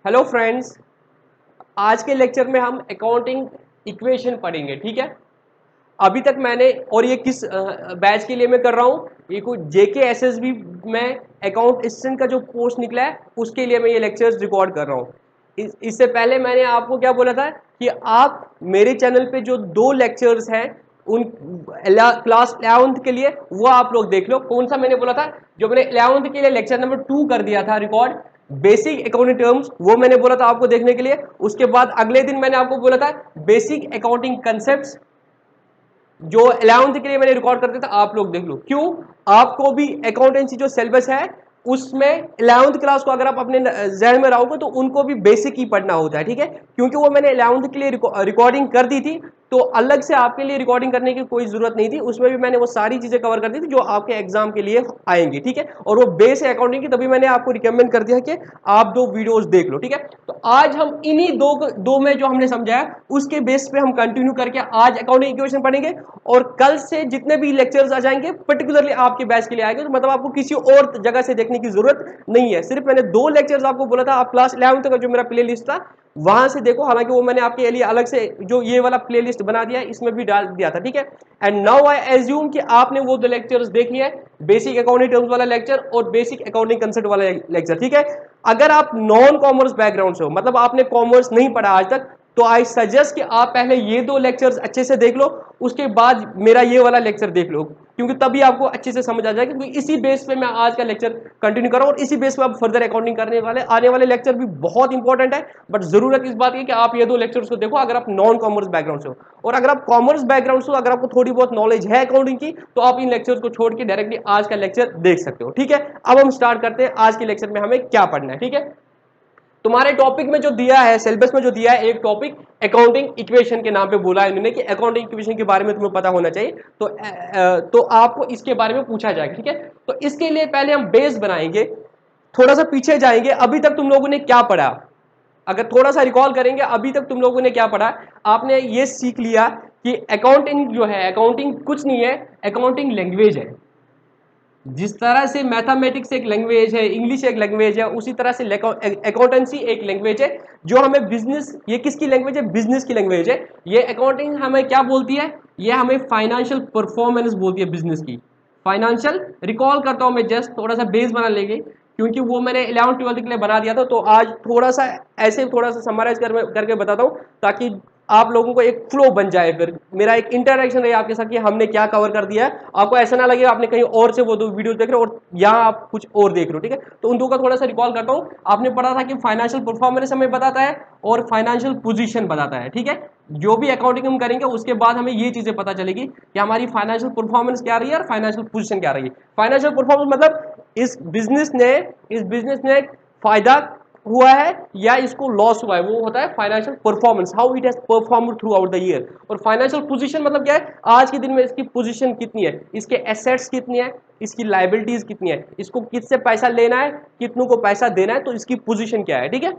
Hello friends, आज के lecture में हम अकाउंटिंग इक्वेशन पढ़ेंगे। ठीक है। अभी तक मैंने, और ये किस बैच के लिए मैं कर रहा हूँ, ये कोई जेके एसएसबी में अकाउंट असिस्टेंट का जो पोस्ट निकला है उसके लिए मैं ये लेक्चर्स रिकॉर्ड कर रहा हूँ। इससे पहले मैंने आपको क्या बोला था कि आप मेरे चैनल पे जो 2 लेक्चर्स हैं उन क्लास 11th के लिए वो आप लोग देख लो। कौन सा मैंने बोला था? जो मैंने 11th के लिए लेक्चर नंबर 2 कर दिया था रिकॉर्ड, बेसिक अकाउंटिंग टर्म्स, वो मैंने बोला था आपको देखने के लिए। उसके बाद अगले दिन मैंने आपको बोला था बेसिक अकाउंटिंग कंसेप्ट, जो 11th के लिए मैंने रिकॉर्ड करते थे, आप लोग देख लो। क्यों? आपको भी अकाउंटेंसी जो सिलेबस है उसमें 11th क्लास को अगर आप अपने जहन में रहोगे तो उनको भी बेसिक ही पढ़ना होता है। ठीक है, क्योंकि वो मैंने 11th के लिए रिकॉर्डिंग कर दी थी, तो अलग से आपके लिए रिकॉर्डिंग करने की कोई जरूरत नहीं थी। उसमें भी मैंने वो सारी चीजें कवर कर दी थी जो आपके एग्जाम के लिए आएंगी। ठीक है, और वो बेस है अकाउंटिंग की, तभी मैंने आपको रिकमेंड कर दिया कि आप 2 वीडियोस देख लो। ठीक है, तो आज हम इन्हीं दो में जो हमने समझाया उसके बेस पे हम कंटिन्यू करके आज अकाउंटिंग इक्वेशन पढ़ेंगे, और कल से जितने भी लेक्चर्स आ जाएंगे पर्टिकुलरली आपके बैच के लिए आएंगे। तो मतलब आपको किसी और जगह से देखने की जरूरत नहीं है। सिर्फ मैंने 2 लेक्चर्स आपको बोला था, आप क्लास 11 तक का जो मेरा प्ले लिस्ट था वहां से देखो। हालांकि वो मैंने आपके लिए अलग से जो ये वाला प्ले लिस्ट बना दिया है इसमें भी डाल दिया था। ठीक है, एंड नाउ आई एज्यूम कि आपने वो 2 लेक्चर्स देख लिए, बेसिक अकाउंटिंग टर्म्स वाला लेक्चर और बेसिक अकाउंटिंग कंसेप्ट वाला लेक्चर। ठीक है, अगर आप नॉन कॉमर्स बैकग्राउंड से हो, मतलब आपने कॉमर्स नहीं पढ़ा आज तक, तो आई सजेस्ट कि आप पहले ये 2 लेक्चर्स अच्छे से देख लो, उसके बाद मेरा ये वाला लेक्चर देख लो, क्योंकि तभी आपको अच्छे से समझ आ जाएगा। क्योंकि इसी बेस पे मैं आज का लेक्चर कंटिन्यू कर रहा हूं, और इसी बेस पे आप फर्दर अकाउंटिंग करने वाले आने वाले लेक्चर भी बहुत इंपॉर्टेंट है। बट जरूरत इस बात की कि आप ये 2 लेक्चर्स को देखो अगर आप नॉन कॉमर्स बैकग्राउंड से हो। और अगर आप कॉमर्स बैकग्राउंड से हो, अगर आपको थोड़ी बहुत नॉलेज है अकाउंटिंग की, तो आप इन लेक्चर्स को छोड़ के डायरेक्टली आज का लेक्चर देख सकते हो। ठीक है, अब हम स्टार्ट करते हैं आज के लेक्चर में हमें क्या पढ़ना है। ठीक है, तुम्हारे टॉपिक में जो दिया है, सिलेबस में जो दिया है, एक टॉपिक अकाउंटिंग इक्वेशन के नाम पे बोला है इन्होंने कि अकाउंटिंग इक्वेशन के बारे में तुम्हें पता होना चाहिए। तो आपको इसके बारे में पूछा जाएगा। ठीक है, तो इसके लिए पहले हम बेस बनाएंगे, थोड़ा सा पीछे जाएंगे। अभी तक तुम लोगों ने क्या पढ़ा? अगर थोड़ा सा रिकॉल करेंगे, अभी तक तुम लोगों ने क्या पढ़ा? आपने ये सीख लिया कि अकाउंटिंग जो है, अकाउंटिंग कुछ नहीं है, अकाउंटिंग लैंग्वेज है। जिस तरह से मैथमेटिक्स एक लैंग्वेज है, इंग्लिश एक लैंग्वेज है, उसी तरह से अकाउंटेंसी एक लैंग्वेज है जो हमें बिजनेस, ये किसकी लैंग्वेज है? बिजनेस की लैंग्वेज है। ये अकाउंटिंग हमें क्या बोलती है? ये हमें फाइनेंशियल परफॉर्मेंस बोलती है बिजनेस की। फाइनेंशियल, रिकॉल करता हूं मैं, जस्ट थोड़ा सा बेस बना लेंगे, क्योंकि वो मैंने 11th 12th के लिए बना दिया था। तो आज थोड़ा सा ऐसे थोड़ा सा समराइज करके बताता हूँ, ताकि आप लोगों को एक फ्लो बन जाए, फिर मेरा एक इंटरेक्शन रहे आपके साथ कि हमने क्या कवर कर दिया है। आपको ऐसा ना लगे आपने कहीं और से वो 2 वीडियो देख रहे हो और यहाँ आप कुछ और देख रहे हो। ठीक है, तो उन 2 का थोड़ा सा रिकॉल करता हूँ। आपने पढ़ा था कि फाइनेंशियल परफॉर्मेंस हमें बताता है और फाइनेंशियल पोजीशन बताता है। ठीक है, जो भी अकाउंटिंग हम करेंगे उसके बाद हमें ये चीजें पता चलेगी कि हमारी फाइनेंशियल परफॉर्मेंस क्या रही है और फाइनेंशियल पोजीशन क्या रही है। फाइनेंशियल परफॉर्मेंस मतलब इस बिजनेस ने फायदा हुआ है या इसको लॉस हुआ है, वो होता है financial performance, how it has performed through out the year. और फाइनेंशियल पोजीशन मतलब क्या है? आज के दिन में इसकी पोजीशन कितनी है, इसके एसेट्स कितनी है, इसकी लायबिलिटीज कितनी है, इसको किससे पैसा लेना है, कितनों को पैसा देना है, तो इसकी पोजीशन क्या है। ठीक है,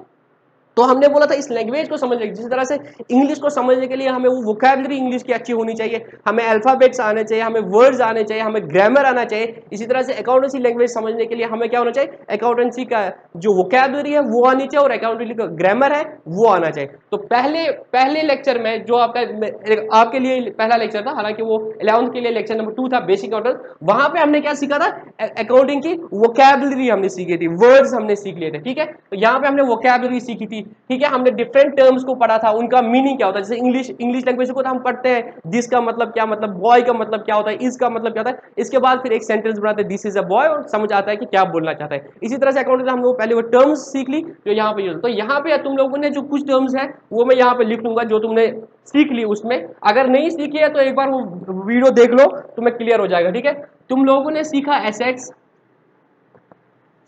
तो हमने बोला था इस लैंग्वेज को समझने, जिस तरह से इंग्लिश को समझने के लिए हमें वो वोकैबुलरी इंग्लिश की अच्छी होनी चाहिए, हमें अल्फाबेट्स आने चाहिए, हमें वर्ड्स आने चाहिए, हमें ग्रामर आना चाहिए। इसी तरह से अकाउंटेंसी लैंग्वेज समझने के लिए हमें क्या होना चाहिए? अकाउंटेंसी का जो वोकैबुलरी है वो आनी चाहिए, और अकाउंटेंसी का ग्रामर है वो आना चाहिए। तो पहले पहले लेक्चर में जो आपके लिए पहला लेक्चर था, हालांकि वो 11th के लिए लेक्चर नंबर 2 था, बेसिक अकाउंटेंट, वहां पे हमने क्या सीखा था? अकाउंटिंग की वोकैबुलरी हमने सीखी थी, वर्ड्स हमने सीख लिए थे। ठीक है, तो यहाँ पे हमने वोकैबुलरी सीखी थी। ठीक है, हमने डिफरेंट टर्म्स को पढ़ा था, उनका मीनिंग क्या होता है। जैसे इंग्लिश लैंग्वेज को तो हम पढ़ते हैं, दिस का मतलब क्या, मतलब बॉय का मतलब क्या होता है, इस का मतलब क्या होता है, इसके बाद फिर एक सेंटेंस बनाते हैं, दिस इज अ बॉय, और समझ आता है कि क्या बोलना चाहता है। इसी तरह से अकाउंटिंग हम लोग पहले वो टर्म्स सीख ली जो यहाँ पे यूज। तो यहाँ पे तुम लोगों ने जो कुछ टर्म्स है वो मैं यहाँ पे लिख लूंगा जो तुमने सीख ली। उसमें अगर नहीं सीखी है तो एक बार वो वीडियो देख लो, तुम्हें क्लियर हो जाएगा। ठीक है, तुम लोगों ने सीखा एसेट्स,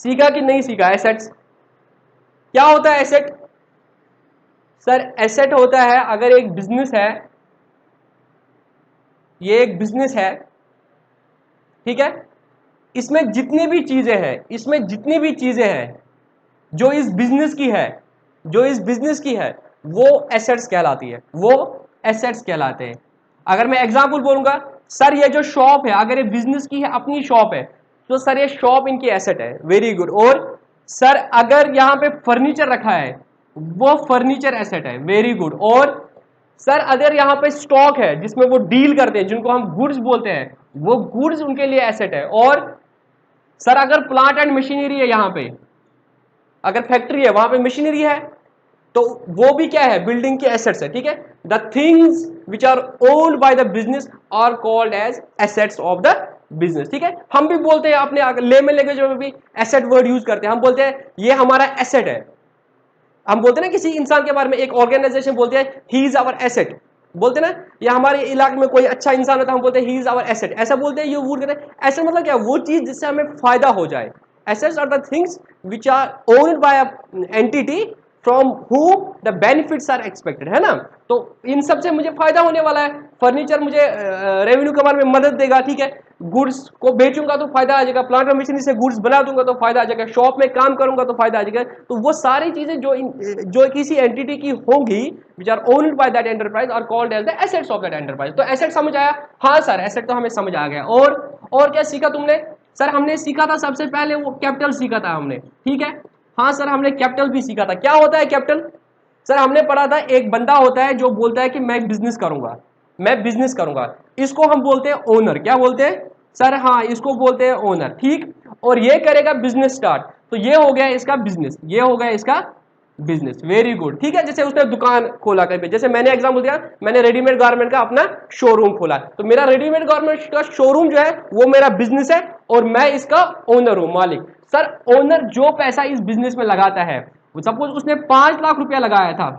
सीखा कि नहीं सीखा? एसेट्स क्या होता है? एसेट, सर एसेट होता है, अगर एक बिजनेस है, ये एक बिजनेस है, ठीक है, इसमें जितनी भी चीजें हैं, इसमें जितनी भी चीजें हैं जो इस बिजनेस की है, जो इस बिजनेस की है, वो एसेट्स कहलाती है, वो एसेट्स कहलाते हैं। अगर मैं एग्जांपल बोलूंगा, सर ये जो शॉप है, अगर ये बिजनेस की है, अपनी शॉप है, तो सर ये शॉप इनकी एसेट है। Very good. और सर अगर यहां पे फर्नीचर रखा है, वो फर्नीचर एसेट है। Very good. और सर अगर यहाँ पे स्टॉक है जिसमें वो डील करते हैं, जिनको हम गुड्स बोलते हैं, वो गुड्स उनके लिए एसेट है। और सर अगर प्लांट एंड मशीनरी है, यहाँ पे अगर फैक्ट्री है, वहां पे मशीनरी है, तो वो भी क्या है, बिल्डिंग के एसेट्स है। ठीक है, the things which are owned by the business are called as assets of the business. ठीक है, हम भी बोलते हैं अपने लेमन लैंग्वेज में भी एसेट वर्ड यूज करते हैं। हम बोलते हैं ये हमारा एसेट है। हम बोलते हैं ना किसी इंसान के बारे में, एक ऑर्गेनाइजेशन बोलते हैं ही इज आवर एसेट, बोलते हैं ना, या हमारे इलाके में कोई अच्छा इंसान होता है, हम बोलते हैं ही इज आवर एसेट, ऐसा बोलते हैं। ये वूड कहते हैं एसेट मतलब क्या, वो चीज जिससे हमें फायदा हो जाए। Assets are the things which are owned by a entity from who the benefits are expected, है ना। तो इन सब से मुझे फायदा होने वाला है। फर्नीचर मुझे रेवेन्यू कमाने में मदद देगा। ठीक है, गुड्स को बेचूंगा तो फायदा आ जाएगा, प्लांट मशीनरी से गुड्स बना दूंगा तो फायदा आ जाएगा, शॉप में काम करूंगा तो फायदा आ जाएगा। तो वो सारी चीजें जो किसी एंटिटी की होंगी which are owned by that enterprise are called as the assets of that enterprise. तो एसेट समझ आया? हाँ सर, एसेट तो हमें समझ आ गया। और क्या सीखा तुमने? सर हमने सीखा था सबसे पहले वो कैपिटल सीखा था हमने। ठीक है, हाँ सर हमने कैपिटल भी सीखा था। क्या होता है कैपिटल? सर हमने पढ़ा था एक बंदा होता है जो बोलता है कि मैं बिजनेस करूंगा, मैं बिजनेस करूंगा, इसको हम बोलते हैं ओनर। क्या बोलते हैं सर? हाँ, इसको बोलते हैं ओनर। ठीक, और ये करेगा बिजनेस स्टार्ट, तो ये हो गया इसका बिजनेस, ये हो गया इसका बिजनेस। Very good. ठीक है, जैसे उसने दुकान खोला कहीं पे, जैसे मैंने एग्जांपल दिया, मैंने रेडीमेड गारमेंट का अपना शोरूम खोला, तो मेरा रेडीमेड गारमेंट का शोरूम जो है वो मेरा बिजनेस है और मैं इसका ओनर हूं, मालिक। सर ओनर जो पैसा इस बिजनेस में लगाता है, सपोज उसने 5 लाख रुपया लगाया था,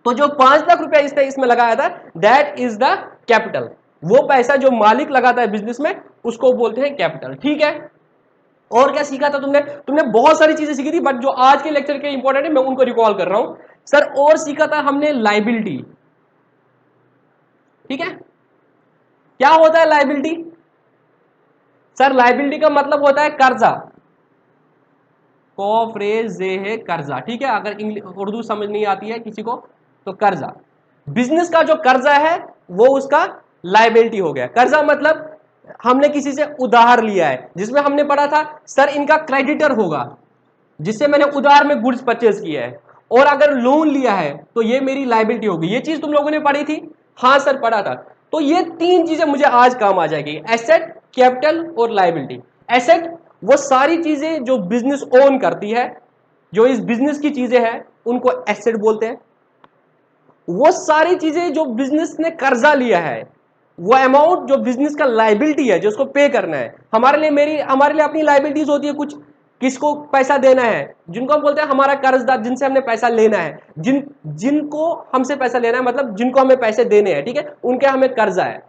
तो जो 5 लाख रुपया इसने इसमें लगाया था, दैट इज द कैपिटल। वो पैसा जो मालिक लगाता है बिजनेस में, उसको बोलते हैं कैपिटल। ठीक है, और क्या सीखा था तुमने? तुमने बहुत सारी चीजें सीखी थी, बट जो आज के लेक्चर के इंपॉर्टेंट है मैं उनको रिकॉल कर रहा हूं। सर और सीखा था हमने लाइबिलिटी। ठीक है, क्या होता है लाइबिलिटी? सर लाइबिलिटी का मतलब होता है कर्जा। कोफ्रेज है कर्जा। ठीक है, अगर इंग्लिश उर्दू समझ नहीं आती है किसी को तो कर्जा, बिजनेस का जो कर्जा है वो उसका लाइबिलिटी हो गया। कर्जा मतलब हमने किसी से उधार लिया है, जिसमें हमने पढ़ा था सर इनका क्रेडिटर होगा, जिससे मैंने उधार में गुड्स परचेज किया है, और अगर लोन लिया है तो ये मेरी लाइबिलिटी होगी। ये चीज तुम लोगों ने पढ़ी थी? हाँ सर पढ़ा था। तो ये तीन चीजें मुझे आज काम आ जाएगी, एसेट, कैपिटल और लाइबिलिटी। एसेट वो सारी चीजें जो बिजनेस ओन करती है, जो इस बिजनेस की चीजें हैं उनको एसेट बोलते हैं। वो सारी चीजें जो बिजनेस ने कर्जा लिया है, वो अमाउंट जो बिजनेस का लाइबिलिटी है, जो उसको पे करना है, हमारे लिए अपनी लाइबिलिटीज होती है कुछ, किसको पैसा देना है, जिनको हम बोलते हैं हमारा कर्जदार, जिनसे हमने पैसा लेना है, जिनको हमसे पैसा लेना है, मतलब जिनको हमें पैसे देने हैं। ठीक है, उनके हमें कर्जा है।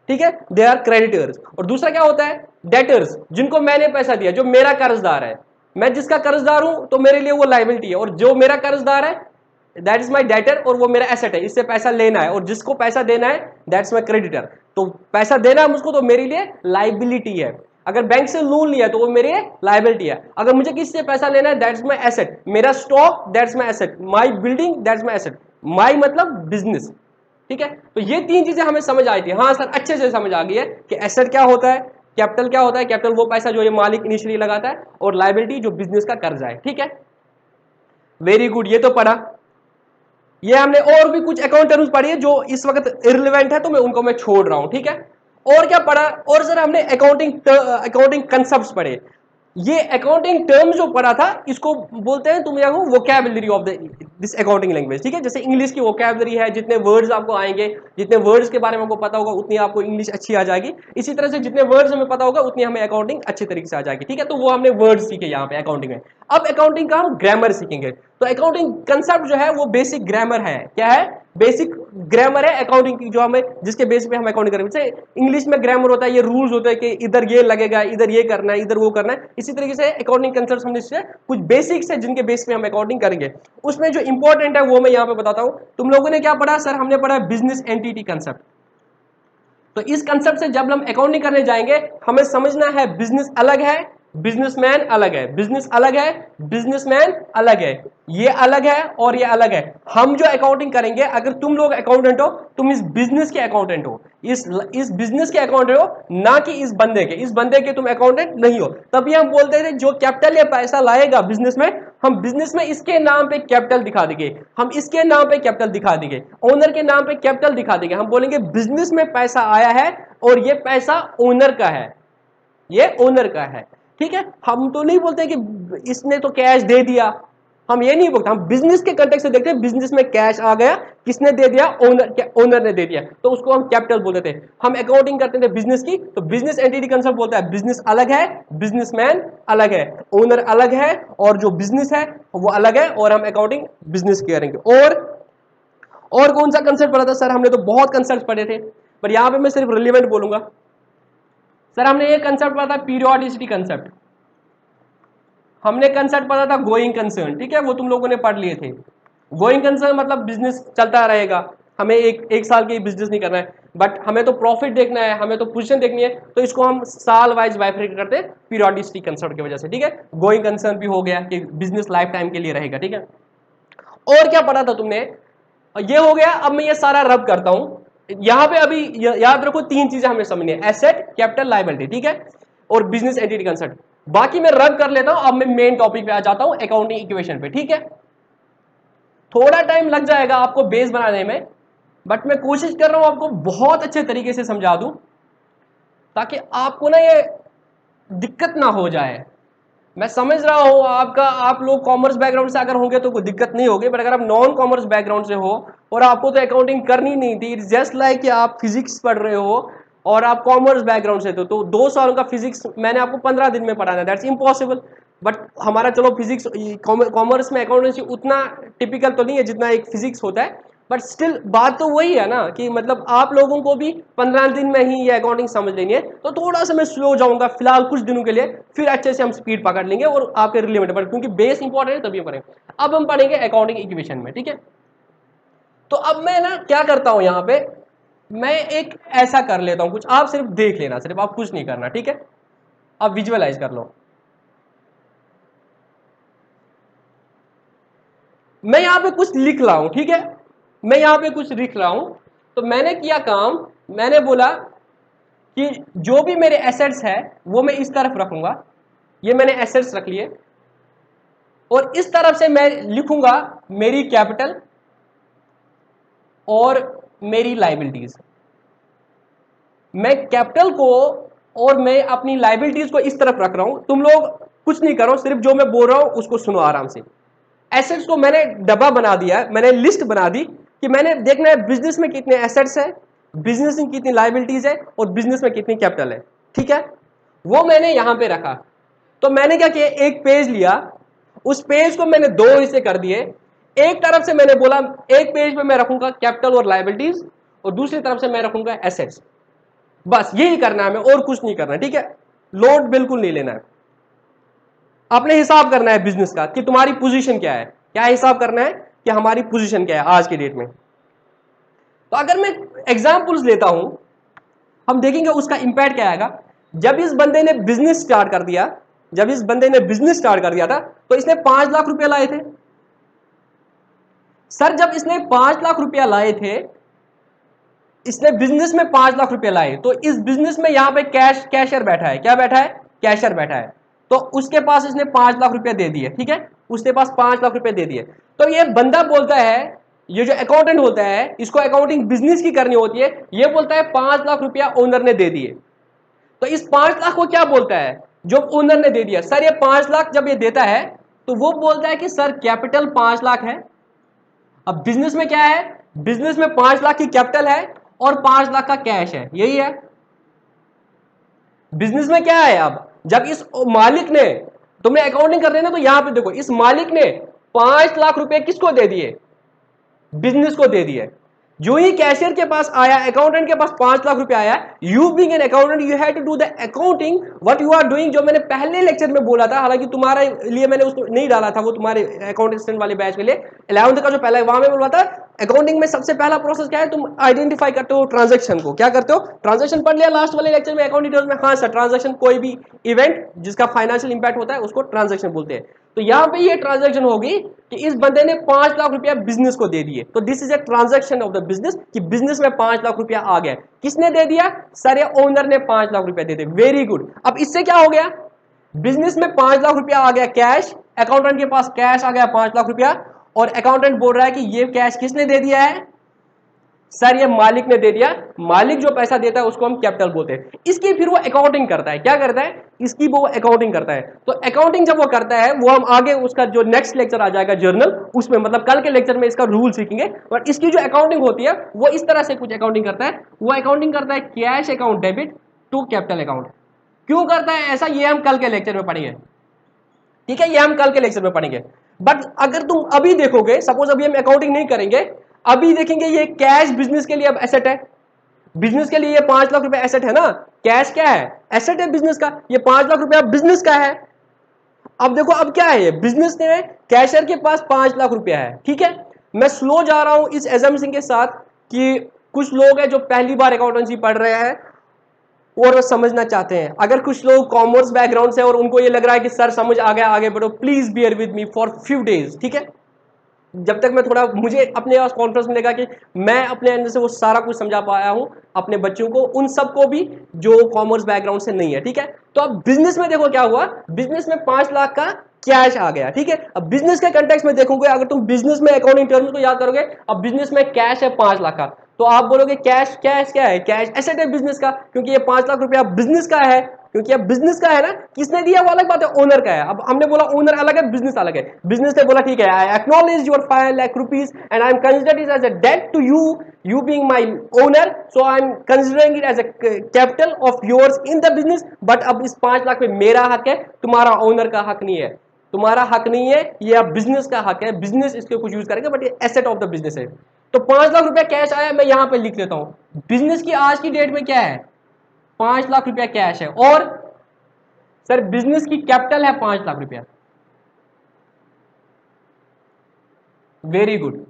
ठीक है, दे आर क्रेडिटर्स। और दूसरा क्या होता है? डेटर्स, जिनको मैंने पैसा दिया, जो मेरा कर्जदार है। मैं जिसका कर्जदार हूं तो मेरे लिए वो लाइबिलिटी है, और जो मेरा कर्जदार है दैट इज माई डेटर, और वो मेरा एसेट है, इससे पैसा लेना है, और जिसको पैसा देना है दैट्स माई क्रेडिटर। तो पैसा देना है मुझको तो मेरे लिए लाइबिलिटी है। अगर बैंक से लोन लिया तो वो मेरे लाइबिलिटी है। अगर मुझे किसी से पैसा लेना है दैट्स माई एसेट। मेरा stock that's my asset, my building that's my asset, my मतलब बिजनेस। ठीक है, तो ये तीन चीजें हमें समझ आई थी। हाँ सर अच्छे से समझ आ गई है कि एसेट क्या होता है, कैपिटल क्या होता है, कैपिटल वो पैसा जो ये मालिक इनिशियली लगाता है, और लाइबिलिटी जो बिजनेस का कर्जा है। ठीक है, वेरी गुड, ये तो पढ़ा। ये हमने और भी कुछ अकाउंट टर्म्स पढ़ी है जो इस वक्त इररिलेवेंट है, तो मैं छोड़ रहा हूं। ठीक है, और क्या पढ़ा? और सर हमने अकाउंटिंग कंसेप्ट्स पढ़े। ये अकाउंटिंग टर्म जो पढ़ा था इसको बोलते हैं, तुम देखो, vocabulary of this accounting language. ठीक है, जैसे इंग्लिश की वोकैबुलरी है, जितने वर्ड्स आपको आएंगे, जितने वर्ड्स के बारे में आपको पता होगा, उतनी आपको इंग्लिश अच्छी आ जाएगी। इसी तरह से जितने वर्ड्स हमें पता होगा उतनी हमें अकाउंटिंग अच्छे तरीके से आ जाएगी। ठीक है, तो वो हमने वर्ड्स सीखे यहाँ पे अकाउंटिंग में। अब अकाउंटिंग का हम ग्रामर सीखेंगे। तो अकाउंटिंग कंसेप्ट जो है वो बेसिक ग्रामर है। क्या है? बेसिक ग्रामर है अकाउंटिंग की, जो हमें जिसके बेस पे हम अकाउंटिंग करेंगे। जैसे इंग्लिश में ग्रामर होता है, ये रूल्स होते हैं कि इधर ये लगेगा, इधर ये करना है, इधर वो करना है। इसी तरीके से अकाउंटिंग कंसेप्ट हमने कुछ बेसिक्स है जिनके बेस पे हम अकाउंटिंग करेंगे। उसमें जो इंपॉर्टेंट है वो मैं यहाँ पे बताता हूँ। तुम लोगों ने क्या पढ़ा? सर हमने पढ़ा बिजनेस एंटिटी कंसेप्ट। तो इस कंसेप्ट से जब हम अकाउंटिंग करने जाएंगे, हमें समझना है बिजनेस अलग है, बिजनेसमैन अलग है, बिजनेस अलग है, बिजनेसमैन अलग है, ये अलग है और ये अलग है। हम जो अकाउंटिंग करेंगे, अगर तुम लोग अकाउंटेंट हो, तुम इस बिजनेस के अकाउंटेंट हो, इस बिजनेस के अकाउंटेंट हो, ना कि इस बंदे के तुम अकाउंटेंट नहीं हो। तभी हम बोलते थे जो कैपिटल या पैसा लाएगा बिजनेस में, हम बिजनेस में इसके नाम पे कैपिटल दिखा देंगे, हम इसके नाम पे कैपिटल दिखा देंगे, ओनर के नाम पे कैपिटल दिखा देंगे। हम बोलेंगे बिजनेस में पैसा आया है और ये पैसा ओनर का है, ये ओनर का है। ठीक है, हम तो नहीं बोलते कि इसने तो कैश दे दिया, हम ये नहीं बोलते, हम बिजनेस के कंटेक्स्ट से देखते हैं, बिजनेस में कैश आ गया, किसने दे दिया, ओनर ने दे दिया, तो उसको हम कैपिटल बोलते थे। हम अकाउंटिंग करते थे बिजनेस की, तो बिजनेस एंटिटी कंसेप्ट बोलता है बिजनेस अलग है, बिजनेसमैन अलग है, ओनर अलग है, और जो बिजनेस है वो अलग है, और हम अकाउंटिंग बिजनेस की करेंगे। और कौन सा कंसेप्ट पढ़ा था सर? हमने तो बहुत कंसेप्ट पढ़े थे, पर यहां पे मैं सिर्फ रिलेवेंट बोलूंगा। सर हमने ये कंसेप्ट पढ़ा था पीरियोडिसिटी कंसेप्ट, हमने कंसेप्ट पढ़ा था गोइंग कंसर्न, ठीक है, वो तुम लोगों ने पढ़ लिए थे। गोइंग कंसर्न मतलब बिजनेस चलता रहेगा, हमें एक साल के बिजनेस नहीं करना है, बट हमें तो प्रॉफिट देखना है, हमें तो पोजीशन देखनी है, तो इसको हम साल वाइज बाइफरकेट करते हैं पीरियोडिसिटी कंसेप्ट की वजह से। ठीक है, गोइंग कंसर्न भी हो गया कि बिजनेस लाइफ टाइम के लिए रहेगा। ठीक है, और क्या पढ़ा था तुमने? ये हो गया। अब मैं ये सारा रब करता हूं यहां पे। अभी याद रखो तीन चीजें हमें समझनी है, एसेट, कैपिटल, लायबिलिटी, ठीक है, और बिजनेस एंटिटी कंसेप्ट। बाकी मैं रब कर लेता हूं, अब मैं मेन टॉपिक पे आ जाता हूं, अकाउंटिंग इक्वेशन पे। ठीक है, थोड़ा टाइम लग जाएगा आपको बेस बनाने में, बट मैं कोशिश कर रहा हूं आपको बहुत अच्छे तरीके से समझा दूं, ताकि आपको ना ये दिक्कत ना हो जाए। मैं समझ रहा हूं आप लोग कॉमर्स बैकग्राउंड से अगर होंगे तो कोई दिक्कत नहीं होगी, बट अगर आप नॉन कॉमर्स बैकग्राउंड से हो और आपको तो अकाउंटिंग करनी नहीं थी, जस्ट लाइक कि आप फिजिक्स पढ़ रहे हो और आप कॉमर्स बैकग्राउंड से थे, तो 2 साल का फिजिक्स मैंने आपको 15 दिन में पढ़ाना, दैट्स इम्पॉसिबल। बट हमारा चलो फिजिक्स कॉमर्स में अकाउंटेंसी उतना टिपिकल तो नहीं है जितना एक फिजिक्स होता है, बट स्टिल बात तो वही है ना, कि मतलब आप लोगों को भी 15 दिन में ही ये अकाउंटिंग समझ लेनी है। तो थोड़ा सा मैं स्लो जाऊंगा फिलहाल कुछ दिनों के लिए, फिर अच्छे से हम स्पीड पकड़ लेंगे और आपके रिलेवेंट पर, क्योंकि बेस इंपॉर्टेंट है तभी पढ़ेंगे। अब हम पढ़ेंगे अकाउंटिंग इक्वेशन में। ठीक है, तो अब मैं ना क्या करता हूं यहां पे, मैं एक ऐसा कर लेता हूं कुछ, आप सिर्फ देख लेना, सिर्फ आप कुछ नहीं करना। ठीक है, आप विजुअलाइज कर लो। मैं यहां पे कुछ लिख रहा हूं, ठीक है, मैं यहां पे कुछ लिख रहा हूं। तो मैंने किया काम, मैंने बोला कि जो भी मेरे एसेट्स है वो मैं इस तरफ रखूंगा, ये मैंने एसेट्स रख लिए, और इस तरफ से मैं लिखूंगा मेरी कैपिटल और मेरी लायबिलिटीज। मैं कैपिटल को और मैं अपनी लायबिलिटीज को इस तरफ रख रहा हूं। तुम लोग कुछ नहीं करो, सिर्फ जो मैं बोल रहा हूं उसको सुनो आराम से। एसेट्स को मैंने डब्बा बना दिया, मैंने लिस्ट बना दी कि मैंने देखना है बिजनेस में कितने एसेट्स है, बिजनेस में कितनी लायबिलिटीज है, और बिजनेस में कितनी कैपिटल है। ठीक है, वो मैंने यहां पे रखा। तो मैंने क्या किया, एक पेज लिया, उस पेज को मैंने 2 हिस्से कर दिए। एक तरफ से मैंने बोला एक पेज पे मैं रखूंगा कैपिटल और लायबिलिटीज, और दूसरी तरफ से मैं रखूंगा एसेट्स। बस यही करना है, हमें और कुछ नहीं करना है। ठीक है, लोड बिल्कुल नहीं लेना है, आपने हिसाब करना है बिजनेस का कि तुम्हारी पोजीशन क्या है, क्या हिसाब करना है कि हमारी पोजीशन क्या है आज के डेट में। तो अगर मैं एग्जांपल्स लेता हूं, हम देखेंगे उसका इंपैक्ट क्या आएगा। जब इस बंदे ने बिजनेस स्टार्ट कर दिया, जब इस बंदे ने बिजनेस स्टार्ट कर दिया था, तो इसने 5 लाख रुपया लाए थे। सर जब इसने 5 लाख रुपया लाए थे, इसने बिजनेस में 5 लाख रुपया लाए, तो इस बिजनेस में यहां पे कैशियर बैठा है, क्या बैठा है, कैशियर बैठा है। तो उसके पास इसने 5 लाख रुपया दे दिए। ठीक है, उसके पास 5 लाख रुपया दे दिए। तो ये बंदा बोलता है, ये जो अकाउंटेंट होता है, इसको अकाउंटिंग बिजनेस की करनी होती है, ये बोलता है 5 लाख रुपया ओनर ने दे दिए। तो इस 5 लाख को क्या बोलता है, जो ओनर ने दे दिया। सर ये 5 लाख जब ये देता है, तो वो बोलता है कि सर कैपिटल 5 लाख है। अब बिजनेस में क्या है, बिजनेस में 5 लाख की कैपिटल है और 5 लाख का कैश है, यही है। बिजनेस में क्या है, अब जब इस मालिक ने, तुमने अकाउंटिंग कर रहे ना, तो यहां पे देखो, इस मालिक ने 5 लाख रुपए किसको दे दिए, बिजनेस को दे दिए। जो ही कैशियर के पास आया, अकाउंटेंट के पास 5 लाख रुपया आया, you being an accountant you have to do the accounting what you are doing, जो मैंने पहले लेक्चर में बोला था, हालांकि तुम्हारे लिए मैंने उसको नहीं डाला था, वो तुम्हारे अकाउंटेंट वाले बैच के लिए 11th का जो पहला है वहां में बोला था अकाउंटिंग में सबसे पहला प्रोसेस क्या है, तुम आइडेंटिफाई करते हो ट्रांजैक्शन को, क्या करते हो, ट्रांजैक्शन पढ़ लिया लास्ट वाले लेक्चर में अकाउंटिंग डिटेल्स में, हाँ सर ट्रांजैक्शन कोई भी इवेंट जिसका फाइनेंशियल इंपैक्ट होता है उसको ट्रांजैक्शन बोलते हैं। तो यहां पे ये ट्रांजैक्शन होगी कि इस बंदे ने 5 लाख रुपया बिजनेस को दे दिए, तो this is a transaction of the business, कि बिजनेस में 5 लाख रुपया आ गया, किसने दे दिया, सर ये ओनर ने 5 लाख रुपया दे दिए, वेरी गुड। अब इससे क्या हो गया, बिजनेस में 5 लाख रुपया आ गया कैश, अकाउंटेंट के पास कैश आ गया 5 लाख रुपया, और अकाउंटेंट बोल रहा है कि ये कैश किसने दे दिया है, सर ये मालिक ने दे दिया। मालिक जो पैसा देता है उसको हम कैपिटल बोलते हैं। इसकी फिर वो अकाउंटिंग करता है, क्या करता है, इसकी वो अकाउंटिंग करता है। तो अकाउंटिंग जब वो करता है, वो हम आगे उसका जो नेक्स्ट लेक्चर आ जाएगा जर्नल, उसमें मतलब कल के लेक्चर में इसका रूल सीखेंगे। बट इसकी जो अकाउंटिंग होती है वो इस तरह से कुछ अकाउंटिंग करता है, वो अकाउंटिंग करता है cash account debit to capital account. क्यों करता है ऐसा, ये हम कल के लेक्चर में पढ़ेंगे, ठीक है, ये हम कल के लेक्चर में पढ़ेंगे। बट अगर तुम अभी देखोगे, सपोज अभी हम अकाउंटिंग नहीं करेंगे, अभी देखेंगे ये कैश बिजनेस के लिए अब एसेट है, बिजनेस के लिए ये 5 लाख रुपए एसेट है ना, कैश क्या है, एसेट है बिजनेस का, ये 5 लाख रुपया बिजनेस का है। अब देखो अब क्या है, ये बिजनेस ने, कैशियर के पास 5 लाख रुपया है, ठीक है। मैं स्लो जा रहा हूं इस एजम्पशन के साथ कि कुछ लोग हैं जो पहली बार अकाउंटेंसी पढ़ रहे हैं और वो समझना चाहते हैं। अगर कुछ लोग कॉमर्स बैकग्राउंड से और उनको ये लग रहा है कि सर समझ आ गया, आगे बढ़ो, please bear with me for few days, ठीक है, जब तक मैं थोड़ा, मुझे अपने पास कॉन्फिडेंस मिलेगा कि मैं अपने अंदर से वो सारा कुछ समझा पाया हूं अपने बच्चों को, उन सबको भी जो कॉमर्स बैकग्राउंड से नहीं है, ठीक है। तो अब बिजनेस में देखो क्या हुआ, बिजनेस में 5 लाख का कैश आ गया, ठीक है। अब बिजनेस के कंटेक्स्ट में देखोगे, अगर तुम बिजनेस में अकाउंटिंग टर्म्स को याद करोगे, अब बिजनेस में कैश है 5 लाख का, तो आप बोलोगे कैश, कैश क्या है, कैश एसेट है बिजनेस का, क्योंकि ये 5 लाख रुपया बिजनेस का है, क्योंकि अब बिजनेस का है ना, किसने दिया वो अलग बात है, ओनर का है। अब हमने बोला ओनर अलग है, बिजनेस अलग है। बिजनेस ने बोला ठीक है, I acknowledge your 5 lakh rupees and I am consider it as a debt to you, you being my owner, so I'm considering it as a capital of yours in the business, but अब इस 5 लाख में मेरा हक है, तुम्हारा owner का हक नहीं है, तुम्हारा हक नहीं है, ये अब बिजनेस का हक है, बिजनेस इसके कुछ यूज करेंगे, बट ये एसेट ऑफ द बिजनेस है। तो 5 लाख रुपया कैश आया, मैं यहां पे लिख लेता हूं, बिजनेस की आज की डेट में क्या है, 5 लाख रुपया कैश है, और सर बिजनेस की कैपिटल है 5 लाख रुपया, वेरी गुड।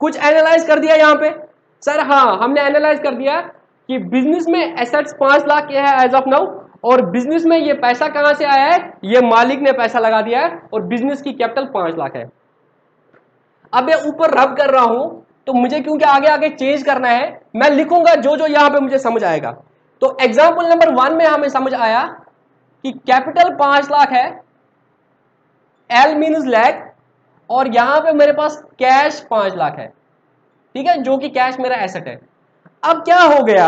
कुछ एनालाइज कर दिया यहां पे, सर हाँ हमने एनालाइज कर दिया कि बिजनेस में एसेट्स 5 लाख के है एज ऑफ नाउ, और बिजनेस में ये पैसा कहां से आया है, ये मालिक ने पैसा लगा दिया है, और बिजनेस की कैपिटल 5 लाख है। अब मैं ऊपर रब कर रहा हूं, तो मुझे क्योंकि आगे आगे चेंज करना है, मैं लिखूंगा जो जो यहां पे मुझे समझ आएगा। तो एग्जाम्पल नंबर 1 में हमें समझ आया कि कैपिटल 5 लाख है, एल मीन्स लैख, और यहां पे मेरे पास कैश 5 लाख है, ठीक है, जो कि कैश मेरा एसेट है। अब क्या हो गया,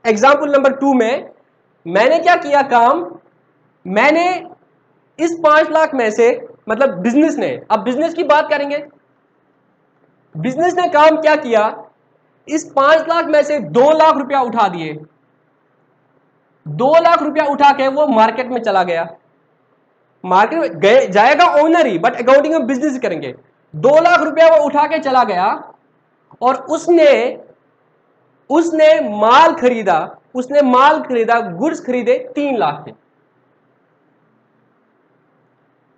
एग्जाम्पल नंबर 2 में मैंने क्या किया काम, मैंने इस 5 लाख में से, मतलब बिजनेस ने, अब बिजनेस की बात करेंगे, बिजनेस ने काम क्या किया, इस 5 लाख में से 2 लाख रुपया उठा दिए, 2 लाख रुपया उठा के वो मार्केट में चला गया, मार्केट में गए जाएगा ओनर ही, बट अकाउंटिंग में बिजनेस करेंगे। 2 लाख रुपया वो उठा के चला गया, और उसने माल खरीदा, गुड्स खरीदे 3 लाख के,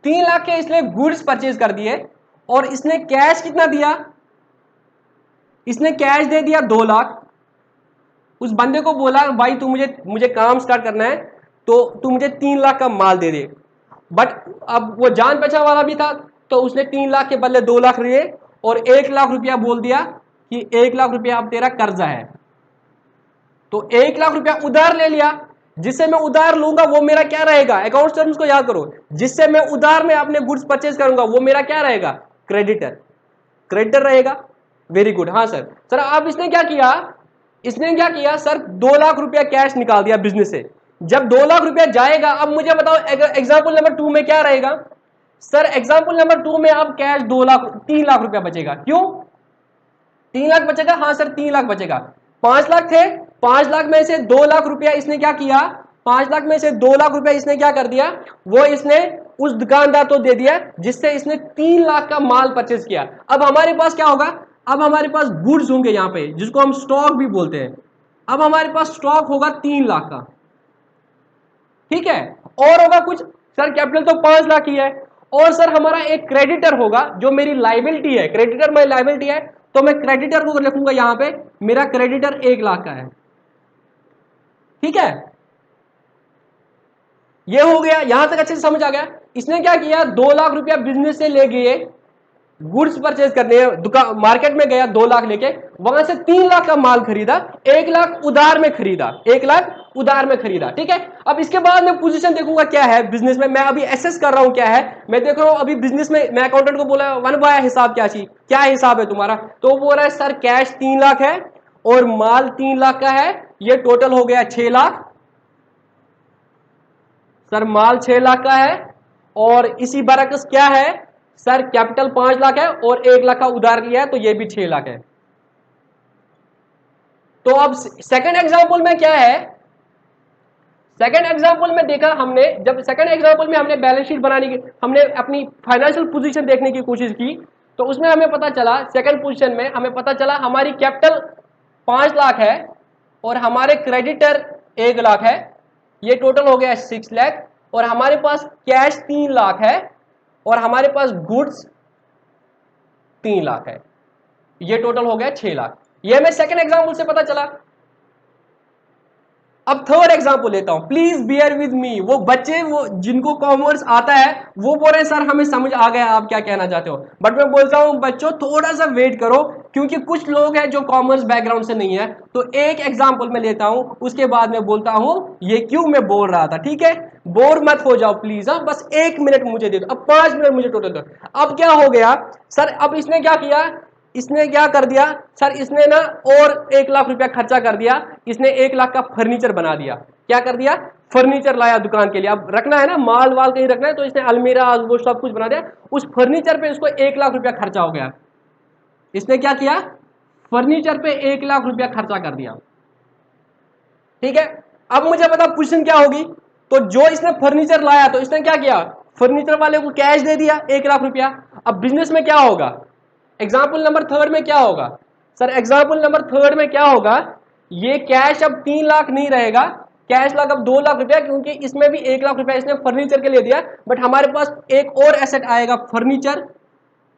3 लाख के इसने गुड्स परचेज कर दिए, और इसने कैश कितना दिया, इसने कैश दे दिया 2 लाख। उस बंदे को बोला भाई तू मुझे काम स्टार्ट करना है, तो तू मुझे 3 लाख का माल दे दे। बट अब वो जान पहचान वाला भी था, तो उसने 3 लाख के बदले 2 लाख लिए, और 1 लाख रुपया बोल दिया कि 1 लाख रुपया अब तेरा कर्जा है। तो 1 लाख रुपया उधार ले लिया, जिससे मैं उधार लूंगा वो मेरा क्या रहेगा, अकाउंट टर्म्स को याद करो, जिससे मैं उधार में अपने गुड्स परचेज करूंगा वो मेरा क्या रहेगा, क्रेडिटर रहेगा। वेरी गुड, हाँ सर। सर अब इसने क्या किया सर, 2 लाख रुपया कैश निकाल दिया बिजनेस से। जब 2 लाख रुपया जाएगा, अब मुझे बताओ एग्जाम्पल नंबर 2 में क्या रहेगा, सर एग्जाम्पल नंबर 2 में अब कैश 3 लाख रुपया बचेगा। क्यों 3 लाख बचेगा, हाँ सर 3 लाख बचेगा। 5 लाख थे, 5 लाख में से 2 लाख रुपया इसने क्या किया, 5 लाख में से 2 लाख रुपया इसने क्या कर दिया, वो इसने उस दुकानदार को दे दिया, जिससे इसने 3 लाख का माल परचेज किया। अब हमारे पास क्या होगा, अब हमारे पास गुड्स होंगे यहाँ पे जिसको हम स्टॉक भी बोलते हैं। अब हमारे पास स्टॉक होगा 3 लाख का, ठीक है, और होगा कुछ, सर कैपिटल तो 5 लाख ही है, और सर हमारा एक क्रेडिटर होगा जो मेरी लाइबिलिटी है, क्रेडिटर मेरी लाइबिलिटी है, तो मैं क्रेडिटर को लिखूंगा यहाँ पे, मेरा क्रेडिटर 1 लाख का है, ठीक है। ये हो गया, यहां तक अच्छे से समझ आ गया। इसने क्या किया, 2 लाख रुपया बिजनेस से ले गए, गुड्स परचेज करने दुकान मार्केट में गया 2 लाख लेके, वहां से 3 लाख का माल खरीदा, 1 लाख उधार में खरीदा, 1 लाख उधार में खरीदा, ठीक है। अब इसके बाद मैं पोजीशन देखूंगा क्या है बिजनेस में, मैं अभी एसेस कर रहा हूं क्या है, मैं देख रहा हूं अभी बिजनेस में। मैं अकाउंटेंट को बोला वन बाय हिसाब क्या चाहिए, क्या हिसाब है तुम्हारा, तो वो बोल रहा है सर कैश 3 लाख है और माल 3 लाख का है, ये टोटल हो गया 6 लाख। सर माल 6 लाख का है और इसी बरकस क्या है, सर कैपिटल 5 लाख है और 1 लाख का उधार लिया है, तो ये भी 6 लाख है। तो अब सेकंड एग्जांपल में क्या है, सेकंड एग्जांपल में देखा हमने, जब सेकंड एग्जांपल में हमने बैलेंस शीट बनाने की, हमने अपनी फाइनेंशियल पोजीशन देखने की कोशिश की, तो उसमें हमें पता चला, सेकंड पोजीशन में हमें पता चला हमारी कैपिटल 5 लाख है और हमारे क्रेडिटर 1 लाख है, ये टोटल हो गया 6 लाख, और हमारे पास कैश 3 लाख है और हमारे पास गुड्स 3 लाख है, ये टोटल हो गया 6 लाख। ये हमें सेकंड एग्जांपल से पता चला। अब थर्ड एग्जांपल लेता हूं, प्लीज बियर विद मी। वो बच्चे वो जिनको कॉमर्स आता है वो बोल रहे हैं सर हमें समझ आ गया आप क्या कहना चाहते हो, बट मैं बोलता हूं बच्चों थोड़ा सा वेट करो, क्योंकि कुछ लोग हैं जो कॉमर्स बैकग्राउंड से नहीं है। तो एक एग्जांपल मैं लेता हूं, उसके बाद मैं बोलता हूं ये क्यों मैं बोल रहा था, ठीक है। बोर मत हो जाओ प्लीज, हाँ बस 1 मिनट मुझे दे दो, अब 5 मिनट मुझे टोटल दो। अब क्या हो गया सर, अब इसने क्या किया, इसने क्या कर दिया सर, इसने ना और 1 लाख रुपया खर्चा कर दिया, इसने 1 लाख का फर्नीचर बना दिया। क्या कर दिया, फर्नीचर लाया दुकान के लिए, अब रखना है ना माल वाल कहीं रखना है, तो इसने अलमीरा वो सब कुछ बना दिया, उस फर्नीचर पे इसको 1 लाख रुपया खर्चा हो गया। इसने क्या किया, फर्नीचर पे 1 लाख रुपया खर्चा कर दिया, ठीक है। अब मुझे पता पोजीशन क्या होगी, तो जो इसने फर्नीचर लाया तो इसने क्या किया, फर्नीचर वाले को कैश दे दिया 1 लाख रुपया। अब बिजनेस में क्या होगा, एग्जाम्पल नंबर थर्ड में क्या होगा, सर एग्जाम्पल नंबर थर्ड में क्या होगा, ये कैश अब 3 लाख नहीं रहेगा, कैश लाख अब 2 लाख रुपया, क्योंकि इसमें भी 1 लाख रुपया इसने फर्नीचर के लिए दिया, बट हमारे पास एक और एसेट आएगा फर्नीचर,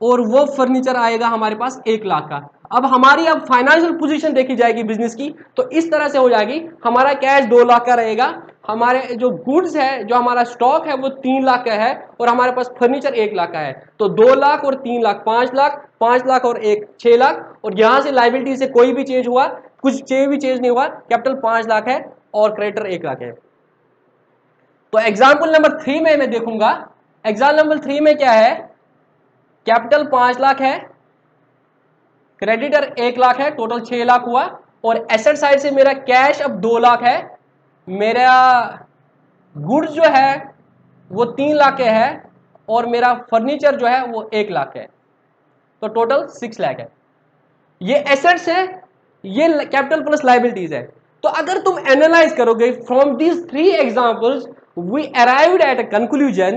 और वो फर्नीचर आएगा हमारे पास 1 लाख का। अब हमारी अब फाइनेंशियल पोजीशन देखी जाएगी बिजनेस की, तो इस तरह से हो जाएगी, हमारा कैश 2 लाख का रहेगा, हमारे जो गुड्स है जो हमारा स्टॉक है वो 3 लाख का है, और हमारे पास फर्नीचर 1 लाख का है, तो 2 लाख और 3 लाख 5 लाख, 5 लाख और 1 6 लाख, और यहां से लाइबिलिटी से कोई भी चेंज हुआ, कुछ भी चेंज नहीं हुआ, कैपिटल 5 लाख है और क्रेडिटर 1 लाख है। तो एग्जाम्पल नंबर 3 में मैं देखूंगा, एग्जाम्पल नंबर 3 में क्या है, कैपिटल 5 लाख है, क्रेडिटर 1 लाख है, टोटल 6 लाख हुआ, और एसेट साइड से मेरा कैश अब 2 लाख है, मेरा गुड्स जो है वो 3 लाख के है, और मेरा फर्नीचर जो है वो 1 लाख है, तो टोटल 6 लाख है। ये एसेट्स है, ये कैपिटल प्लस लाइबिलिटीज है। तो अगर तुम एनालाइज करोगे from these 3 examples, we arrived at a conclusion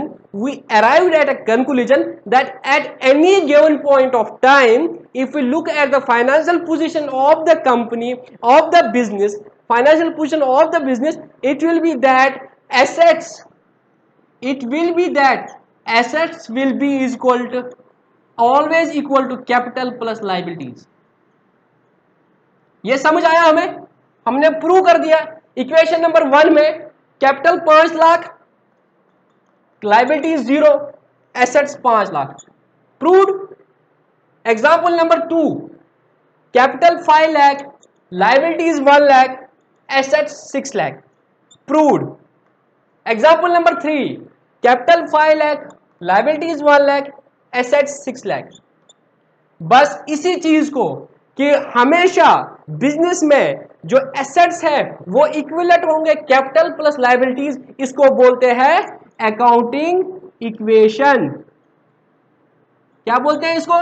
that at any given point of time, if we look at the financial position of the company, of the business, financial position of the business, it will be that assets will be equal to, always equal to capital plus liabilities. ये समझ आया हमें, हमने prove कर दिया। Equation number 1 में capital 5 lakh, liabilities 0, assets 5 lakh, proved. Example number 2, capital 5 lakh, liabilities 1 lakh, assets 6 lakh, proved. Example number 3, capital 5 lakh, liabilities 1 lakh, assets 6 lakh. बस इसी चीज को कि हमेशा बिजनेस में जो एसेट्स है वो इक्विवेलेंट होंगे कैपिटल प्लस लायबिलिटीज, इसको बोलते हैं अकाउंटिंग इक्वेशन। क्या बोलते हैं इसको,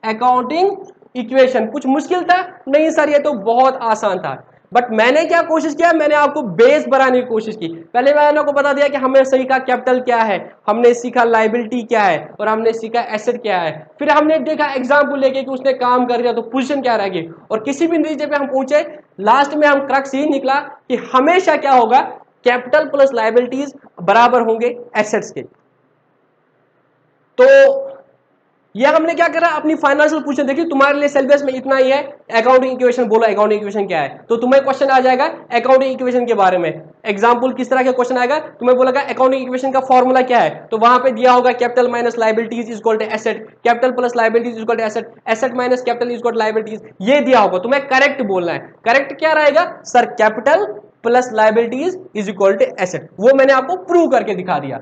अकाउंटिंग इक्वेशन। कुछ मुश्किल था? नहीं सर, ये तो बहुत आसान था। बट मैंने क्या कोशिश किया, मैंने आपको बेस बनाने की कोशिश की। पहले मैंने आपको बता दिया कि हमने सीखा कैपिटल क्या है, हमने सीखा लायबिलिटी क्या है, और हमने सीखा एसेट क्या है। फिर हमने देखा एग्जाम्पल लेके कि उसने काम कर दिया तो पोजीशन क्या रहेगी, और किसी भी नतीजे पे हम पहुंचे, लास्ट में हम क्रक्स यही निकला कि हमेशा क्या होगा, कैपिटल प्लस लायबिलिटीज बराबर होंगे एसेट्स के। तो ये हमने क्या करा, अपनी फाइनेंशियल पोजीशन देखी। तुम्हारे लिए सिलेबस में इतना ही है, अकाउंटिंग इक्वेशन बोलो, अकाउंटिंग इक्वेशन क्या है, तो तुम्हें क्वेश्चन आ जाएगा अकाउंटिंग इक्वेशन के बारे में। एग्जांपल किस तरह का क्वेश्चन आएगा, तुम्हें बोलेगा अकाउंटिंग इक्वेशन का फॉर्मूला क्या है, तो वहां पे दिया होगा capital minus liabilities is equal to asset, capital plus liabilities is equal to asset, asset minus capital is equal to liabilities, ये दिया होगा। तुम्हें करेक्ट बोलना है। करेक्ट क्या रहेगा sir, capital plus liabilities is equal to asset. वो मैंने आपको प्रूव करके दिखा दिया।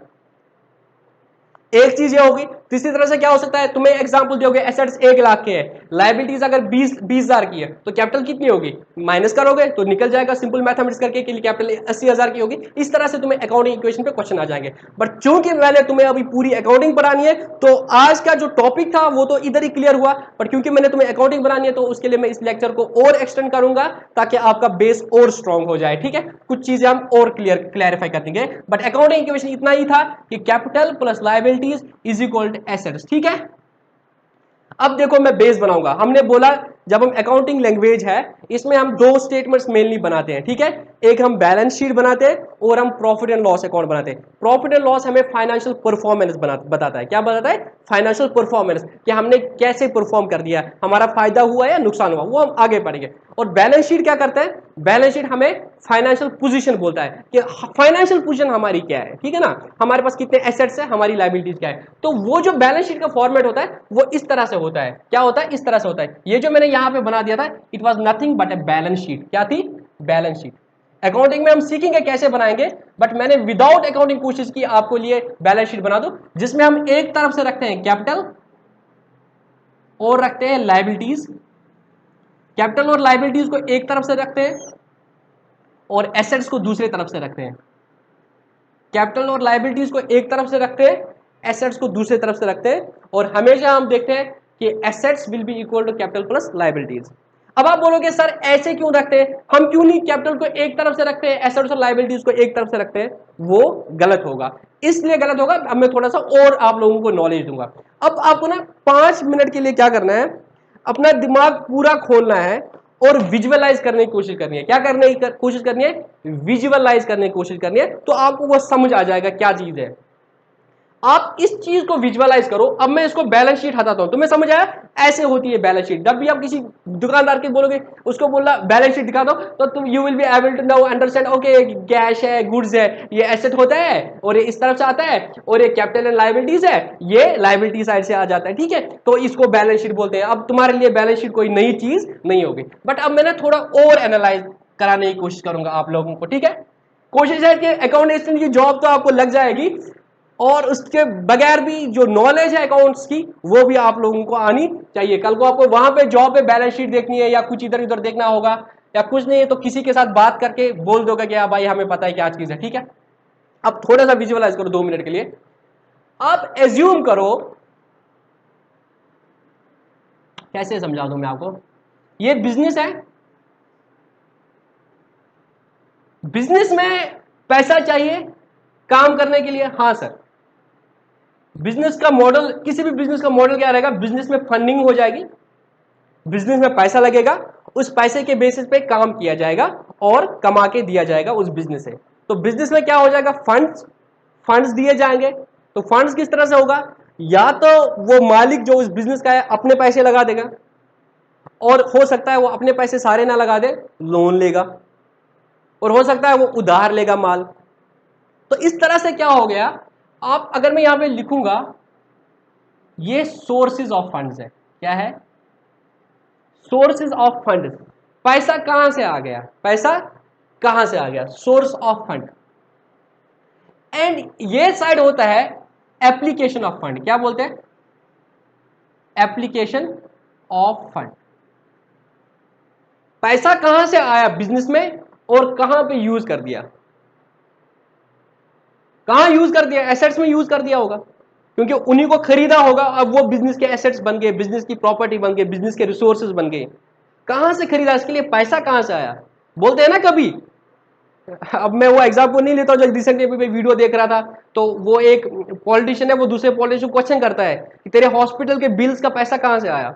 एक चीज ये होगी। तीसरी तरह से क्या हो सकता है, तुम्हें एग्जांपल दोगे एसेट्स 1 लाख के हैं, लायबिलिटीज अगर 20,000 की है, तो कैपिटल कितनी होगी, माइनस करोगे तो निकल जाएगा, सिंपल मैथमेटिक्स करके के लिए कैपिटल 80,000 की होगी। इस तरह से तुम्हें अकाउंटिंग इक्वेशन पे क्वेश्चन आ जाएंगे। बट चूंकि मैंने तुम्हें अभी पूरी अकाउंटिंग पढ़ानी है, तो आज का जो टॉपिक था वो तो इधर ही क्लियर हुआ, बट क्योंकि मैंने तुम्हें अकाउंटिंग बनानी है, तो उसके लिए मैं इस लेक्चर को और एक्सटेंड करूंगा ताकि आपका बेस और स्ट्रॉन्ग हो जाए। ठीक है, कुछ चीजें हम और क्लैरिफाई कर देंगे, बट अकाउंटिंग इक्वेशन इतना ही था कि capital plus liabilities is equal to assets. ठीक है, अब देखो मैं बेस बनाऊंगा। हमने बोला जब हम अकाउंटिंग लैंग्वेज है, इसमें हम दो स्टेटमेंट्स मेनली बनाते हैं। ठीक है, एक हम बैलेंस शीट बनाते हैं और हम प्रॉफिट एंड लॉस अकाउंट बनाते हैं। प्रॉफिट एंड लॉस हमें फाइनेंशियल परफॉर्मेंस बताता है। क्या बताता है, फाइनेंशियल परफॉर्मेंस, कि हमने कैसे परफॉर्म कर दिया, हमारा फायदा हुआ या नुकसान हुआ, वो हम आगे पढ़ेंगे। और बैलेंस शीट क्या करता है, बैलेंस शीट हमें फाइनेंशियल पोजीशन बोलता है कि फाइनेंशियल पोजीशन हमारी क्या है। ठीक है ना, हमारे पास कितने एसेट्स है, हमारी लायबिलिटीज क्या है। तो वो जो बैलेंस शीट का फॉर्मेट होता है वो इस तरह से होता है। क्या होता है, इस तरह से होता है। ये जो मैंने यहां पे बना दिया था, it was nothing but a balance sheet. क्या थी, बैलेंस शीट। अकाउंटिंग में हम सीखेंगे कैसे बनाएंगे, बट मैंने विदाउट अकाउंटिंग कोशिश की आपको लिए बैलेंस शीट बना दो, जिसमें हम एक तरफ से रखते हैं कैपिटल और रखते हैं लायबिलिटीज। कैपिटल और लायबिलिटीज को एक तरफ से रखते हैं और एसेट्स को दूसरी तरफ से रखते हैं। कैपिटल और लायबिलिटीज को एक तरफ से रखते हैं, एसेट्स को दूसरी तरफ से रखते हैं, और हमेशा हम देखते हैं कि assets will be equal to capital plus liabilities. अब आप बोलोगे सर ऐसे क्यों रखते हैं, हम क्यों नहीं कैपिटल को एक तरफ से रखते हैं, एसेट्स और लायबिलिटीज को एक तरफ से रखते हैं। वो गलत होगा, इसलिए गलत होगा। अब मैं थोड़ा सा और आप लोगों को नॉलेज दूंगा। अब आपको ना 5 मिनट के लिए क्या करना है, अपना दिमाग पूरा खोलना है और विजुअलाइज करने की कोशिश करनी है। क्या करने की कोशिश करनी है, विजुअलाइज करने की कोशिश करनी है, तो आपको वो समझ आ जाएगा क्या चीज है। आप इस चीज को विजुअलाइज करो। अब मैं इसको बैलेंस शीट हटाता हूं, तुम्हें समझ आया, ऐसे होती है बैलेंस शीट। जब भी आप किसी दुकानदार के बोलोगे, उसको बोलना बैलेंस शीट दिखा दो, तो तुम you will be able to now understand, okay cash है, गुड्स है, ये एसेट होता है और ये इस तरफ से आता है, और ये कैपिटल एंड लायबिलिटीज है, ये लायबिलिटी साइड से आ जाता है। ठीक है, तो इसको बैलेंस शीट बोलते हैं। अब तुम्हारे लिए बैलेंस शीट कोई नई चीज नहीं होगी, बट अब मैंने थोड़ा और एनालाइज कराने की कोशिश करूंगा आप लोगों को। ठीक है, कोशिश है कि अकाउंटेंट की जॉब तो आपको लग जाएगी, और उसके बगैर भी जो नॉलेज है अकाउंट्स की, वो भी आप लोगों को आनी चाहिए। कल को आपको वहां पे जॉब पे बैलेंस शीट देखनी है, या कुछ इधर उधर देखना होगा, या कुछ नहीं है तो किसी के साथ बात करके बोल दोगे कि हाँ भाई हमें पता है क्या चीज है। ठीक है, अब थोड़ा सा विजुअलाइज करो 2 मिनट के लिए। आप एज्यूम करो, कैसे समझा दूं मैं आपको, ये बिजनेस है, बिजनेस में पैसा चाहिए काम करने के लिए। हाँ सर, बिजनेस का मॉडल, किसी भी बिजनेस का मॉडल क्या रहेगा, बिजनेस में फंडिंग हो जाएगी, बिजनेस में पैसा लगेगा, उस पैसे के बेसिस पे काम किया जाएगा और कमा के दिया जाएगा उस बिजनेस से। तो बिजनेस में क्या हो जाएगा, फंड्स दिए जाएंगे। तो फंड्स किस तरह से होगा, या तो वो मालिक जो उस बिजनेस का है अपने पैसे लगा देगा, और हो सकता है वो अपने पैसे सारे ना लगा दे, लोन लेगा, और हो सकता है वो उधार लेगा माल। तो इस तरह से क्या हो गया, आप अगर मैं यहां पे लिखूंगा, ये सोर्सेज ऑफ फंड्स है। क्या है, सोर्सेज ऑफ फंड। पैसा कहां से आ गया, पैसा कहां से आ गया, सोर्स ऑफ फंड। एंड ये साइड होता है एप्लीकेशन ऑफ फंड। क्या बोलते हैं, एप्लीकेशन ऑफ फंड। पैसा कहां से आया बिजनेस में और कहां पे यूज कर दिया, कहां यूज कर दिया, एसेट्स में यूज कर दिया होगा, क्योंकि उन्हीं को खरीदा होगा। अब वो बिजनेस के एसेट्स बन गए, बिजनेस की प्रॉपर्टी बन गई, बिजनेस के रिसोर्सेज बन गए। कहां से खरीदा, इसके लिए पैसा कहां से आया, बोलते हैं ना कभी। अब मैं वो एग्जाम्पल नहीं लेता हूँ, जब रिसेंटली मैं वीडियो देख रहा था तो वो एक पॉलिटिशियन है, वो दूसरे पॉलिटिशियन को क्वेश्चन करता है कि तेरे हॉस्पिटल के बिल्स का पैसा कहाँ से आया,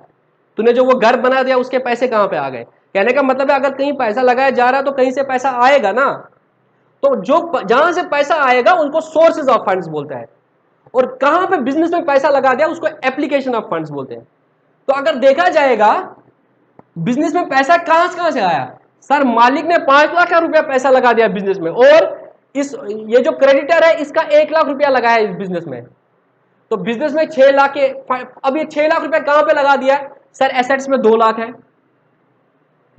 तूने जो वो घर बना दिया उसके पैसे कहाँ पे आ गए। कहने का मतलब है अगर कहीं पैसा लगाया जा रहा है तो कहीं से पैसा आएगा ना। तो जो जहां से पैसा आएगा उनको सोर्सेज ऑफ फंड्स बोलते हैं, और कहां पे बिजनेस में पैसा लगा दिया उसको एप्लीकेशन ऑफ फंड्स बोलते हैं। तो अगर देखा जाएगा बिजनेस में पैसा कहां से आया, सर मालिक ने 5 लाख का रुपया पैसा लगा दिया बिजनेस में, और इस ये जो क्रेडिटर है इसका 1 लाख रुपया लगाया इस बिजनेस में। तो बिजनेस में 6 लाख के, अब ये 6 लाख रुपया कहां पे लगा दिया, सर एसेट्स में 2 लाख है,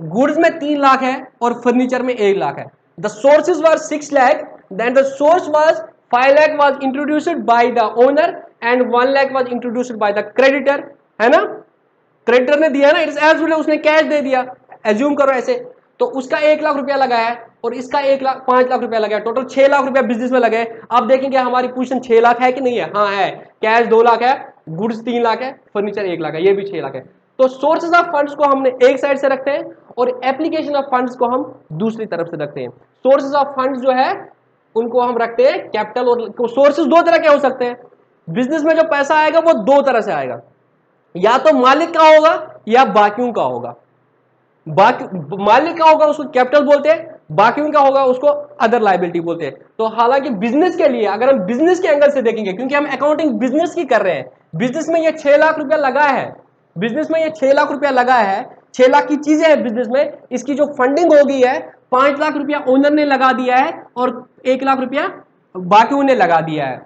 गुड्स में 3 लाख है, और फर्नीचर में 1 लाख है। The sources were 6 lakh, then the source was 5 lakh was introduced by the owner and 1 lakh was introduced by the creditor, है ना। क्रेडिटर ने दिया ना, इट इज एज वेल, उसने कैश दे दिया, एज्यूम करो ऐसे। तो उसका 1 लाख रुपया लगाया और इसका 5 लाख रुपया लगाया, टोटल 6 लाख रुपया बिजनेस में लगे। अब देखेंगे हमारी पोजीशन 6 लाख है कि नहीं है, हाँ है। कैश 2 लाख है, गुड्स 3 लाख है, फर्नीचर 1 लाख है, ये भी 6 लाख है। तो सोर्सेज ऑफ फंड्स को हमने एक साइड से रखते हैं और एप्लीकेशन ऑफ फंड्स को हम दूसरी तरफ से रखते हैं। सोर्सेज ऑफ फंड्स जो है उनको हम रखते हैं कैपिटल, और सोर्सेज दो तरह के हो सकते हैं। बिजनेस में जो पैसा आएगा वो दो तरह से आएगा, या तो मालिक का होगा या बाकियों का होगा। मालिक का होगा उसको कैपिटल बोलते हैं, बाकियों का होगा उसको अदर लायबिलिटी बोलते हैं। तो हालांकि बिजनेस के लिए अगर हम बिजनेस के एंगल से देखेंगे, क्योंकि हम अकाउंटिंग बिजनेस की कर रहे हैं, बिजनेस में ये 6 लाख रुपया लगा है, बिजनेस में ये 6 लाख रुपया लगा है, 6 लाख की चीजें हैं बिजनेस में, इसकी जो फंडिंग हो गई है 5 लाख रुपया ओनर ने लगा दिया है और 1 लाख रुपया बाकियों ने लगा दिया है,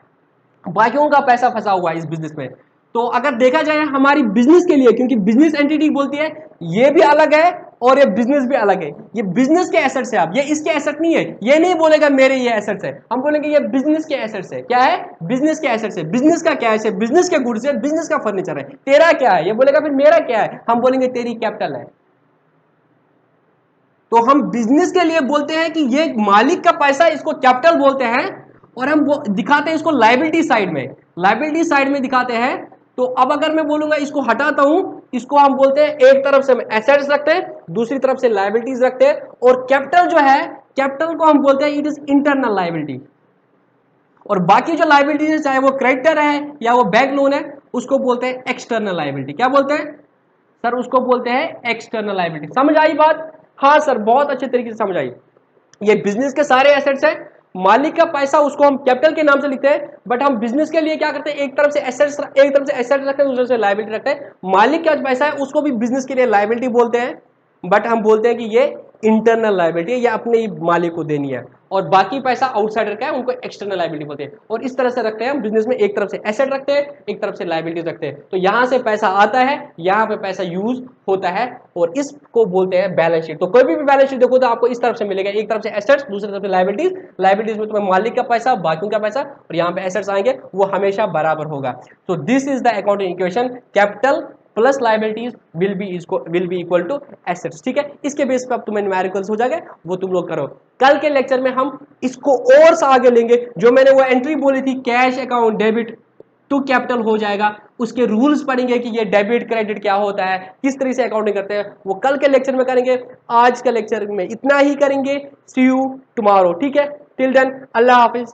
बाकियों का पैसा फंसा हुआ है इस बिजनेस में। तो अगर देखा जाए हमारी बिजनेस के लिए, क्योंकि बिजनेस एंटिटी बोलती है ये भी अलग है और ये बिजनेस भी अलग है, ये बिजनेस के एसेट्स है, आप ये इसके एसेट नहीं है, ये नहीं बोलेगा मेरे ये एसेट्स है, हम बोलेंगे ये बिजनेस के एसेट्स है। क्या है, बिजनेस के एसेट्स है, बिजनेस का कैश है, बिजनेस के गुड्स है, बिजनेस का फर्नीचर है। तेरा क्या है, ये बोलेगा फिर मेरा क्या है, हम बोलेंगे तेरी कैपिटल है। तो हम बिजनेस के लिए बोलते हैं कि ये मालिक का पैसा, इसको कैपिटल बोलते हैं, और हम वो दिखाते हैं इसको लायबिलिटी साइड में, लायबिलिटी साइड में दिखाते हैं। तो अब अगर मैं बोलूंगा इसको हटाता हूं, इसको हम बोलते हैं एक तरफ से एसेट्स रखते हैं, दूसरी तरफ से लायबिलिटीज रखते हैं, और कैपिटल जो है, कैपिटल को हम बोलते हैं इट इज इंटरनल लायबिलिटी, और बाकी जो लायबिलिटीज है चाहे वो क्रेडिटर है या वो बैंक लोन है उसको बोलते हैं एक्सटर्नल लायबिलिटी। क्या बोलते हैं सर, उसको बोलते हैं एक्सटर्नल लायबिलिटी। समझ आई बात, हाँ सर बहुत अच्छे तरीके से समझ आई। ये बिजनेस के सारे एसेट्स हैं, मालिक का पैसा उसको हम कैपिटल के नाम से लिखते हैं, बट हम बिजनेस के लिए क्या करते हैं, एक तरफ से एसेट्स रखते हैं, दूसरे से लायबिलिटी रखते हैं। मालिक का जो पैसा है उसको भी बिजनेस के लिए लायबिलिटी बोलते हैं, बट हम बोलते हैं कि ये इंटरनल लायबिलिटी है, ये अपने ही मालिक को देनी है, और बाकी पैसा आउटसाइडर का है उनको एक्सटर्नल लायबिलिटी बोलते हैं। और इस तरह से रखते हैं हम बिजनेस में, एक तरफ से एसेट रखते हैं, एक तरफ से लायबिलिटी रखते हैं। तो यहां से पैसा आता है, यहां पे पैसा यूज होता है, और इसको बोलते हैं बैलेंस शीट। तो कोई भी बैलेंस शीट देखो तो आपको इस तरफ से मिलेगा, एक तरफ से एसेट्स, दूसरी तरफ से लायबिलिटीज। लायबिलिटीज में तुम्हें मालिक का पैसा, बाकियों का पैसा, और यहाँ पे एसेट्स आएंगे, वो हमेशा बराबर होगा। तो this is the accounting equation, capital plus liabilities will be equal to assets. ठीक है, इसके बेस पे अब तुम्हें न्यूमेरिकल्स हो जाएगा, वो तुम लोग करो। कल के लेक्चर में हम इसको और से आगे लेंगे, जो मैंने वो एंट्री बोली थी cash account debit to capital हो जाएगा, उसके रूल्स पढ़ेंगे कि ये डेबिट क्रेडिट क्या होता है, किस तरह से अकाउंटिंग करते हैं, वो कल के लेक्चर में करेंगे। आज के लेक्चर में इतना ही करेंगे, सी यू टुमारो। ठीक है, टिल देन अल्लाह हाफिज।